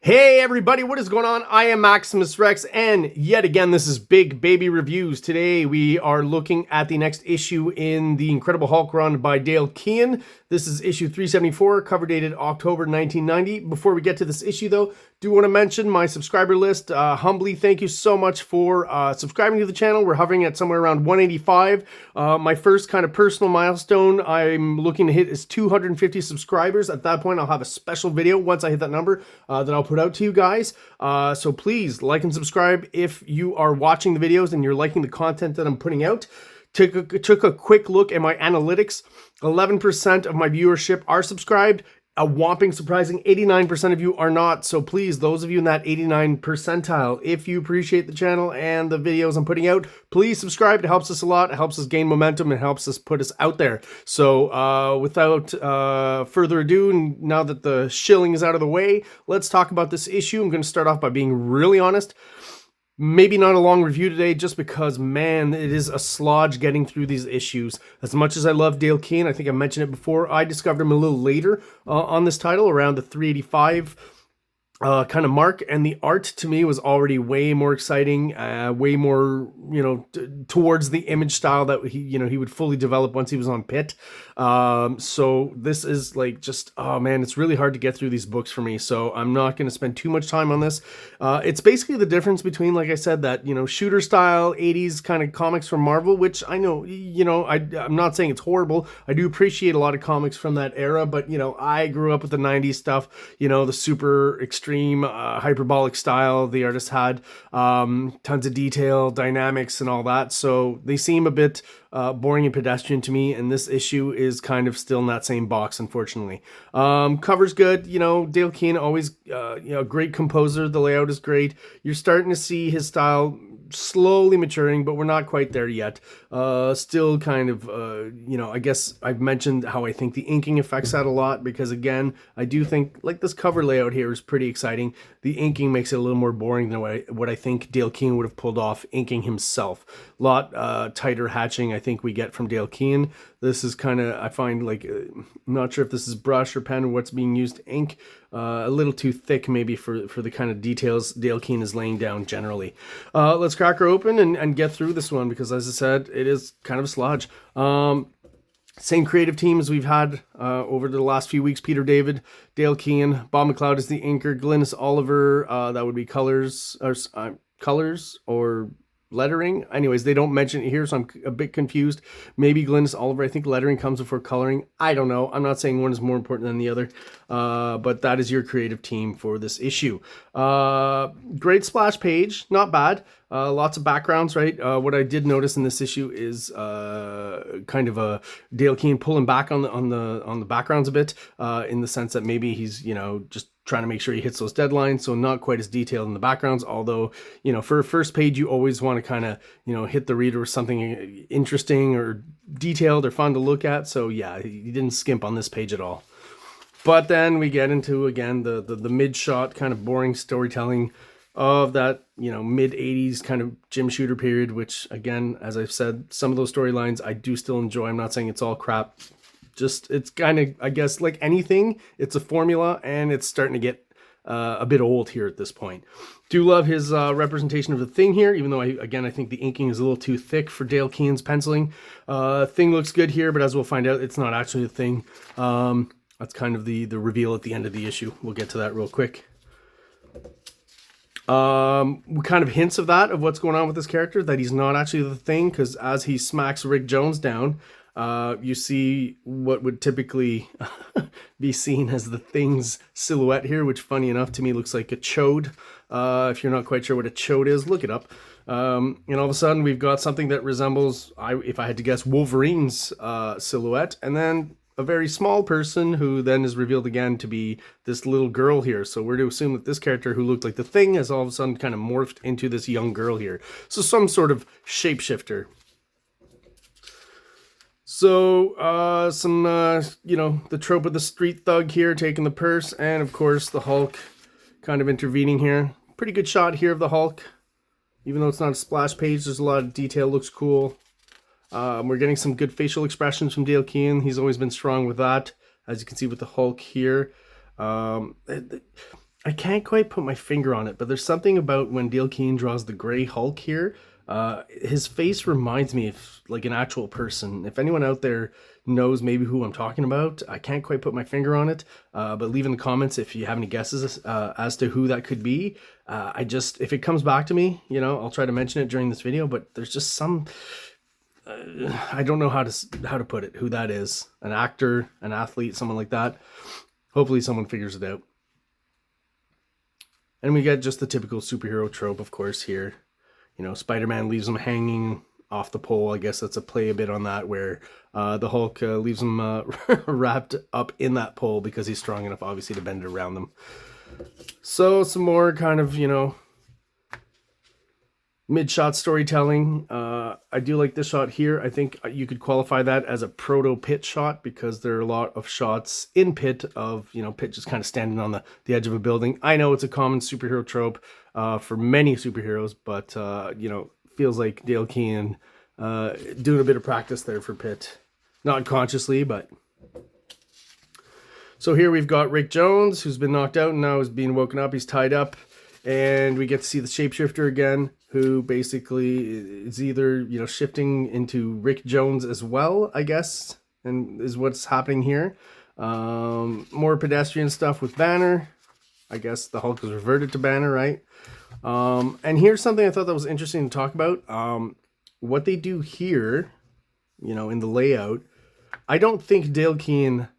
Hey everybody, what is going on? I am Maximus Rex, and yet again, this is Big Baby Reviews. Today we are looking at the next issue in the Incredible Hulk run by Dale Keown. This is issue 374, cover dated October 1990. Before we get to this issue though, do want to mention my subscriber list. Humbly, thank you so much for subscribing to the channel. We're hovering at somewhere around 185. My first kind of personal milestone I'm looking to hit is 250 subscribers. At that point, I'll have a special video once I hit that number that I'll put out to you guys. So please like and subscribe if you are watching the videos and you're liking the content that I'm putting out. Took a quick look at my analytics. 11% of my viewership are subscribed. A whopping surprising 89% of you are not. So please, those of you in that 89 percentile, if you appreciate the channel and the videos I'm putting out, please subscribe. It helps us a lot. It helps us gain momentum. It helps us put us out there. So without further ado, now that the shilling is out of the way, let's talk about this issue. I'm going to start off by being really honest. Maybe not a long review today, just because, man, it is a slodge getting through these issues. As much as I love Dale Keown, I think I mentioned it before, I discovered him a little later on this title, around the 385 kind of mark, and the art to me was already way more exciting, way more, towards the image style that he would fully develop once he was on Pit. So this is like just, oh man, it's really hard to get through these books for me, so I'm not going to spend too much time on this. It's basically the difference between, like I said, that, shooter style 80s kind of comics from Marvel, which I know, I'm not saying it's horrible. I do appreciate a lot of comics from that era, but, I grew up with the 90s stuff, the super extreme hyperbolic style the artist had, tons of detail, dynamics, and all that. So they seem a bit boring and pedestrian to me, and this issue is kind of still in that same box, unfortunately. Cover's good, Dale Keown, always great composer. The layout is great. You're starting to see his style slowly maturing, but we're not quite there yet. Still kind of, I guess I've mentioned how I think the inking affects that a lot, because again, I do think like this cover layout here is pretty exciting. The inking makes it a little more boring than what I think Dale Keown would have pulled off inking himself. A lot tighter hatching I think we get from Dale Keown. This is kind of, I find, like, I'm not sure if this is brush or pen or what's being used to ink. A little too thick maybe for the kind of details Dale Keown is laying down generally. Let's crack her open and get through this one, because as I said, it is kind of a slodge. Same creative team as we've had over the last few weeks. Peter David, Dale Keown, Bob McLeod is the inker, Glynis Oliver, that would be colors or lettering. Anyways, they don't mention it here, so I'm a bit confused. Maybe Glynis Oliver. I think lettering comes before coloring. I don't know. I'm not saying one is more important than the other, but that is your creative team for this issue. Great splash page, not bad. Lots of backgrounds, right? What I did notice in this issue is kind of a Dale Keown pulling back on the backgrounds a bit, in the sense that maybe he's just trying to make sure he hits those deadlines, so not quite as detailed in the backgrounds. Although, for a first page, you always want to kind of, hit the reader with something interesting or detailed or fun to look at. So yeah, he didn't skimp on this page at all. But then we get into, again, the mid-shot kind of boring storytelling of that, mid 80s kind of Jim Shooter period, which, again, as I've said, some of those storylines I do still enjoy. I'm not saying it's all crap. Just, it's kind of, I guess, like anything, it's a formula, and it's starting to get a bit old here at this point. Do love his representation of the Thing here, even though, I think the inking is a little too thick for Dale Keown's penciling. Thing looks good here, but as we'll find out, it's not actually a thing. That's kind of the reveal at the end of the issue. We'll get to that real quick. Kind of hints of that, of what's going on with this character, that he's not actually the Thing, because as he smacks Rick Jones down, you see what would typically be seen as the Thing's silhouette here, which, funny enough, to me looks like a chode. If you're not quite sure what a chode is, look it up. And all of a sudden, we've got something that resembles, if I had to guess, Wolverine's silhouette, and then a very small person who then is revealed again to be this little girl here. So we're to assume that this character who looked like the Thing has all of a sudden kind of morphed into this young girl here. So some sort of shapeshifter. So, the trope of the street thug here taking the purse, and of course the Hulk kind of intervening here. Pretty good shot here of the Hulk. Even though it's not a splash page, there's a lot of detail, looks cool. We're getting some good facial expressions from Dale Keown. He's always been strong with that, as you can see with the Hulk here. I can't quite put my finger on it, but there's something about when Dale Keown draws the gray Hulk here. His face reminds me of like an actual person. If anyone out there knows maybe who I'm talking about, I can't quite put my finger on it. But leave in the comments if you have any guesses as to who that could be. If it comes back to me, you know, I'll try to mention it during this video. But there's just some. I don't know how to put it. Who that is? An actor, an athlete, someone like that. Hopefully, someone figures it out. And we get just the typical superhero trope, of course, here. You know, Spider-Man leaves him hanging off the pole. I guess that's a play a bit on that, where the Hulk leaves him wrapped up in that pole because he's strong enough, obviously, to bend it around them. So some more kind of, you know, mid-shot storytelling. I do like this shot here. I think you could qualify that as a proto-Pit shot because there are a lot of shots in Pit of, you know, Pit just kind of standing on the edge of a building. I know it's a common superhero trope for many superheroes, but, you know, feels like Dale Keown doing a bit of practice there for Pit. Not consciously, but... So here we've got Rick Jones, who's been knocked out and now is being woken up. He's tied up. And we get to see the shapeshifter again, who basically is either, you know, shifting into Rick Jones as well, I guess, and is what's happening here. More pedestrian stuff with Banner. I guess the Hulk has reverted to Banner, right? And here's something I thought that was interesting to talk about. What they do here, you know, in the layout, I don't think Dale Keown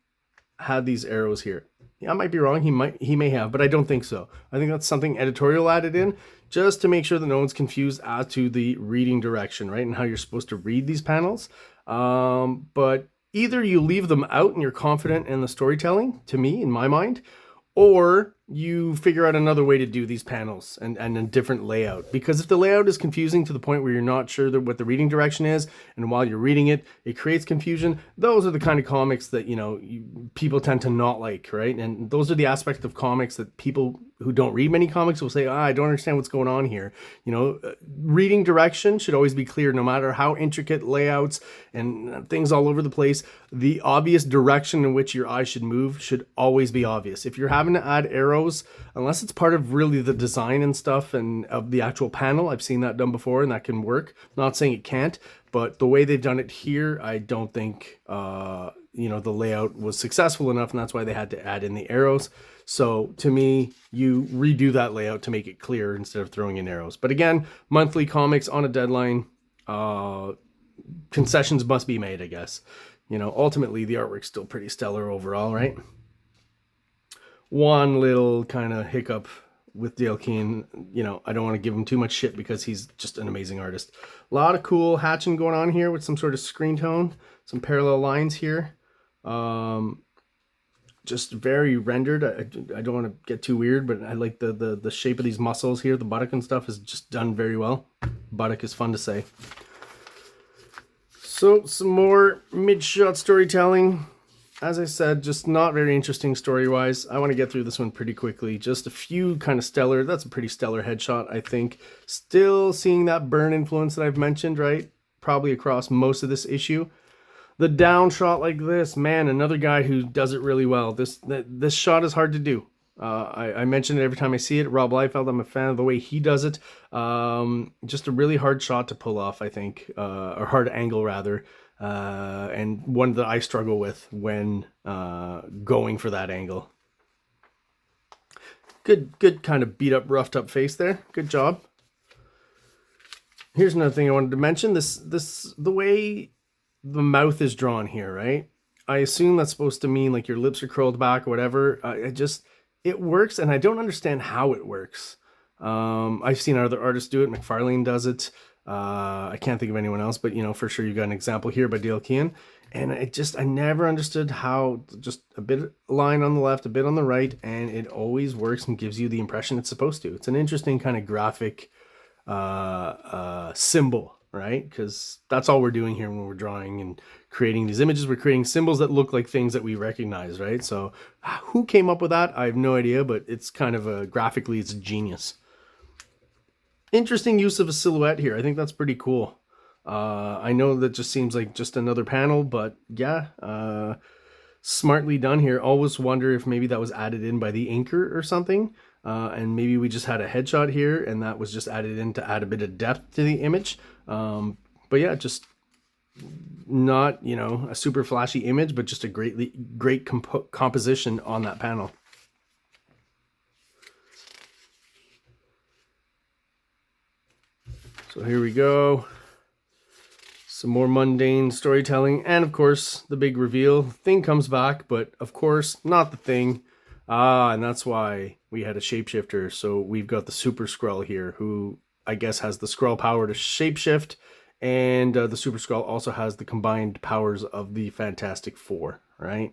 had these arrows here. I might be wrong. He may have, but I don't think so. I think that's something editorial added in just to make sure that no one's confused as to the reading direction, right? And how you're supposed to read these panels. But either you leave them out and you're confident in the storytelling, to me, in my mind, or you figure out another way to do these panels and a different layout. Because if the layout is confusing to the point where you're not sure what the reading direction is, and while you're reading it, it creates confusion, those are the kind of comics that, you know, people tend to not like, right? And those are the aspects of comics that people who don't read many comics will say, I don't understand what's going on here. You know, reading direction should always be clear, no matter how intricate layouts and things all over the place. The obvious direction in which your eye should move should always be obvious. If you're having to add arrows, unless it's part of really the design and stuff and of the actual panel, I've seen that done before and that can work. Not saying it can't, but the way they've done it here, I don't think, you know, the layout was successful enough, and that's why they had to add in the arrows. So to me, you redo that layout to make it clear instead of throwing in arrows. But again, monthly comics on a deadline, concessions must be made, I guess. You know, ultimately the artwork's still pretty stellar overall, right? One little kind of hiccup with Dale Keown, you know, I don't want to give him too much shit because he's just an amazing artist. A lot of cool hatching going on here with some sort of screen tone, some parallel lines here. Just very rendered. I don't want to get too weird, but I like the shape of these muscles here. The buttock and stuff is just done very well. Buttock is fun to say. So some more mid-shot storytelling. As I said, just not very interesting story-wise. I want to get through this one pretty quickly. Just a few kind of stellar. That's a pretty stellar headshot, I think. Still seeing that burn influence that I've mentioned, right? Probably across most of this issue. The down shot like this, man, another guy who does it really well. This shot is hard to do. I mention it every time I see it. Rob Liefeld, I'm a fan of the way he does it. Just a really hard shot to pull off, I think, or hard angle rather, and one that I struggle with when going for that angle. Good kind of beat up, roughed up face there. Good job. Here's another thing I wanted to mention. The way the mouth is drawn here, right? I assume that's supposed to mean like your lips are curled back or whatever. It works, and I don't understand how it works. I've seen other artists do it. McFarlane does it. I can't think of anyone else, but you know, for sure you got an example here by Dale Keown. And I never understood how, just a bit line on the left, a bit on the right, and it always works and gives you the impression it's supposed to. It's an interesting kind of graphic symbol, right? Because that's all we're doing here when we're drawing and creating these images. We're creating symbols that look like things that we recognize, right? So who came up with that? I have no idea, but it's kind of graphically, it's genius. Interesting use of a silhouette here. I think that's pretty cool. I know that just seems like just another panel, but yeah, smartly done here. Always wonder if maybe that was added in by the inker or something. and maybe we just had a headshot here and that was just added in to add a bit of depth to the image. But yeah, just not, you know, a super flashy image, but just a great composition on that panel. So here we go. Some more mundane storytelling, and of course the big reveal. Thing comes back, but of course not the Thing. And that's why we had a shapeshifter. So we've got the Super Skrull here, who I guess has the Skrull power to shapeshift, and the Super Skrull also has the combined powers of the Fantastic Four, right?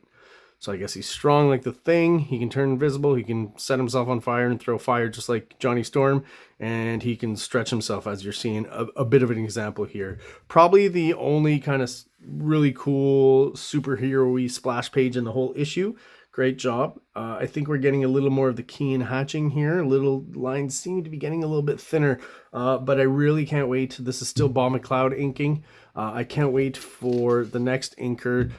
So I guess he's strong like the Thing. He can turn invisible. He can set himself on fire and throw fire just like Johnny Storm. And he can stretch himself, as you're seeing a bit of an example here. Probably the only kind of really cool superhero-y splash page in the whole issue. Great job. I think we're getting a little more of the Keown hatching here. Little lines seem to be getting a little bit thinner. But I really can't wait. This is still Bob McLeod inking. I can't wait for the next inker,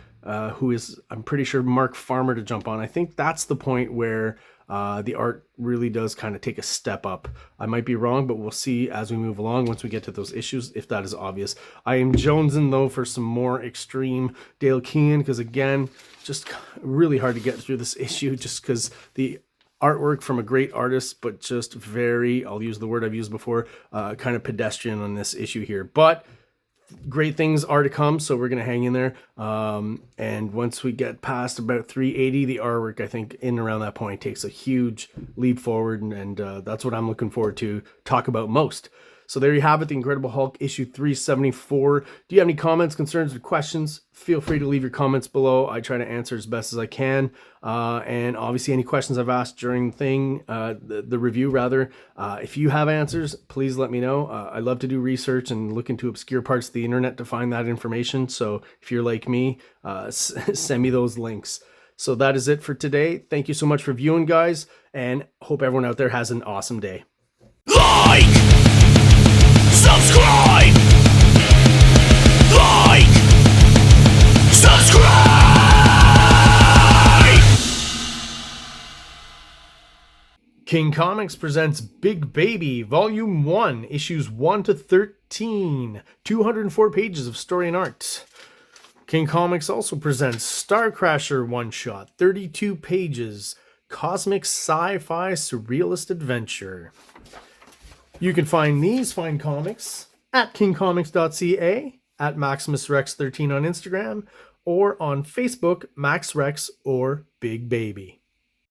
who is, I'm pretty sure, Mark Farmer, to jump on. I think that's the point where the art really does kind of take a step up. I might be wrong, but we'll see as we move along once we get to those issues, if that is obvious. I am jonesing, though, for some more extreme Dale Keown, because, again, just really hard to get through this issue just because the artwork from a great artist, but just very, I'll use the word I've used before, kind of pedestrian on this issue here. But great things are to come, so we're going to hang in there. And once we get past about 380, the artwork, I think, in and around that point takes a huge leap forward, and that's what I'm looking forward to talk about most. So there you have it, The Incredible Hulk, issue 374. Do you have any comments, concerns, or questions? Feel free to leave your comments below. I try to answer as best as I can. And obviously any questions I've asked during the review, rather, if you have answers, please let me know. I love to do research and look into obscure parts of the internet to find that information. So if you're like me, send me those links. So that is it for today. Thank you so much for viewing, guys, and hope everyone out there has an awesome day. Like! Subscribe! Like! Subscribe! King Comics presents Big Baby, Volume 1, Issues 1 to 13. 204 pages of story and art. King Comics also presents Star Crasher one-shot, 32 pages, cosmic sci-fi surrealist adventure. You can find these fine comics at KINGCOMICS.CA, at MaximusRex13 on Instagram, or on Facebook, MaxRex or Big Baby.